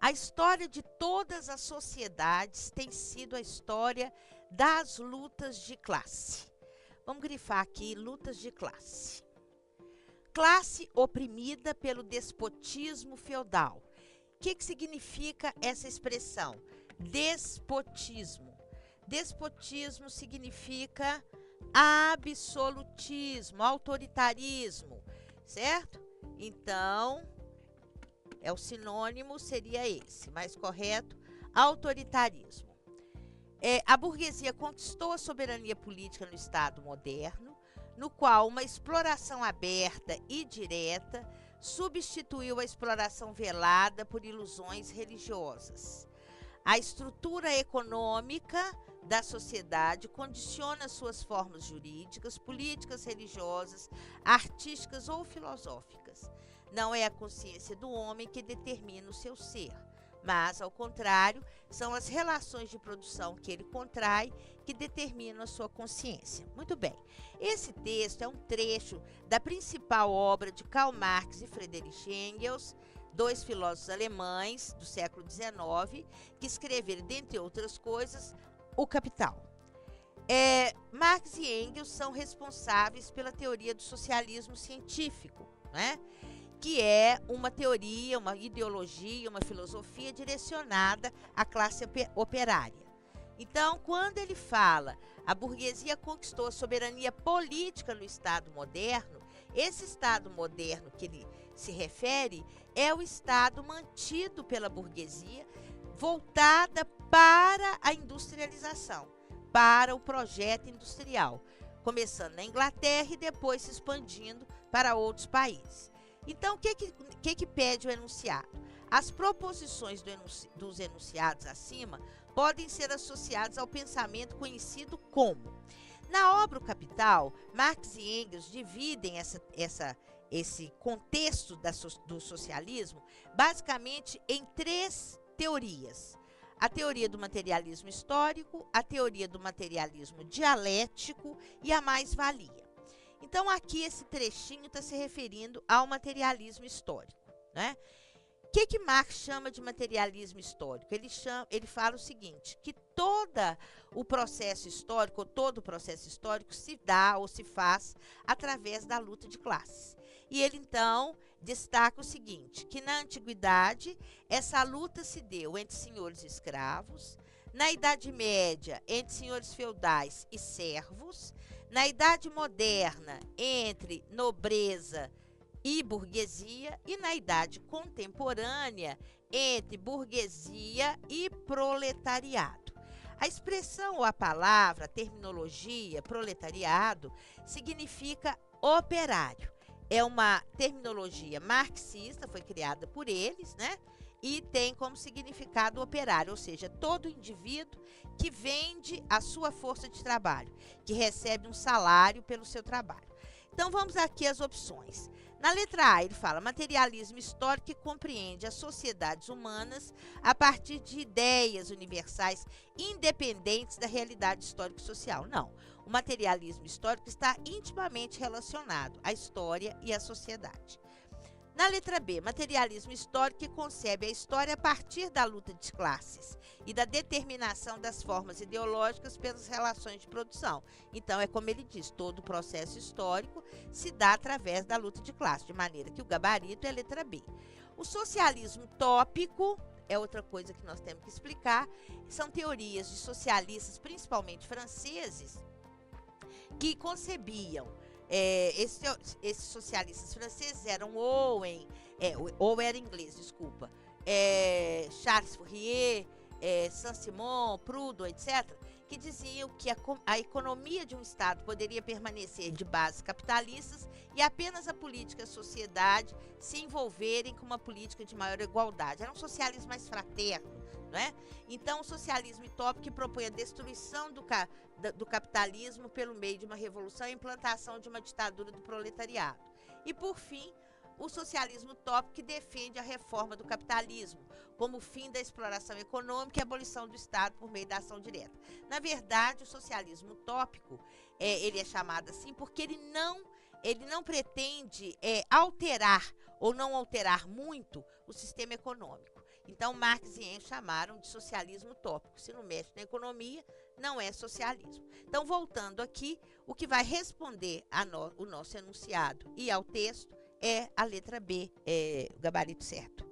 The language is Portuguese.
A história de todas as sociedades tem sido a história das lutas de classe. Vamos grifar aqui, lutas de classe. Classe oprimida pelo despotismo feudal. O que significa essa expressão? Despotismo. Despotismo significa absolutismo, autoritarismo, certo? Então, o sinônimo seria esse, mais correto, autoritarismo. A burguesia conquistou a soberania política no Estado moderno, no qual uma exploração aberta e direta substituiu a exploração velada por ilusões religiosas. A estrutura econômica da sociedade condiciona suas formas jurídicas, políticas, religiosas, artísticas ou filosóficas. Não é a consciência do homem que determina o seu ser, mas, ao contrário, são as relações de produção que ele contrai que determinam a sua consciência. Muito bem, esse texto é um trecho da principal obra de Karl Marx e Friedrich Engels, dois filósofos alemães do século XIX, que escreveram, dentre outras coisas, O Capital. Marx e Engels são responsáveis pela teoria do socialismo científico, né? Que é uma teoria, uma ideologia, uma filosofia direcionada à classe operária. Então, quando ele fala a burguesia conquistou a soberania política no Estado moderno, esse Estado moderno que ele se refere é o Estado mantido pela burguesia, voltada para a industrialização, para o projeto industrial, começando na Inglaterra e depois se expandindo para outros países. Então, o que pede o enunciado? As proposições dos enunciados acima podem ser associadas ao pensamento conhecido como. Na obra O Capital, Marx e Engels dividem esse contexto do socialismo basicamente em três teorias. A teoria do materialismo histórico, a teoria do materialismo dialético e a mais-valia. Então, aqui esse trechinho está se referindo ao materialismo histórico, né? O que Marx chama de materialismo histórico? Ele fala o seguinte, que todo o processo histórico se dá ou se faz através da luta de classes. E ele, então, destaca o seguinte, que na antiguidade essa luta se deu entre senhores e escravos, na Idade Média entre senhores feudais e servos, na Idade Moderna entre nobreza e burguesia e na Idade Contemporânea entre burguesia e proletariado. A expressão ou a palavra, a terminologia, proletariado, significa operário. É uma terminologia marxista, foi criada por eles, né? E tem como significado operário, ou seja, todo indivíduo que vende a sua força de trabalho, que recebe um salário pelo seu trabalho. Então, vamos aqui às opções. Na letra A, ele fala materialismo histórico que compreende as sociedades humanas a partir de ideias universais independentes da realidade histórico-social. Não, o materialismo histórico está intimamente relacionado à história e à sociedade. Na letra B, materialismo histórico que concebe a história a partir da luta de classes e da determinação das formas ideológicas pelas relações de produção. Então, é como ele diz, todo o processo histórico se dá através da luta de classe, de maneira que o gabarito é a letra B. O socialismo utópico é outra coisa que nós temos que explicar, são teorias de socialistas, principalmente franceses, que concebiam esses socialistas franceses eram Owen, ou era inglês, desculpa, Charles Fourier, Saint-Simon, Proudhon, etc., que diziam que a economia de um Estado poderia permanecer de bases capitalistas e apenas a política e a sociedade se envolverem com uma política de maior igualdade. Era um socialismo mais fraterno, não é? Então, o socialismo utópico que propõe a destruição do capitalismo pelo meio de uma revolução e a implantação de uma ditadura do proletariado. E, por fim, o socialismo utópico que defende a reforma do capitalismo, como o fim da exploração econômica e a abolição do Estado por meio da ação direta. Na verdade, o socialismo utópico, ele é chamado assim porque ele não pretende alterar ou não alterar muito o sistema econômico. Então, Marx e Engels chamaram de socialismo utópico. Se não mexe na economia, não é socialismo. Então, voltando aqui, o que vai responder o nosso enunciado e ao texto é a letra B, o gabarito certo.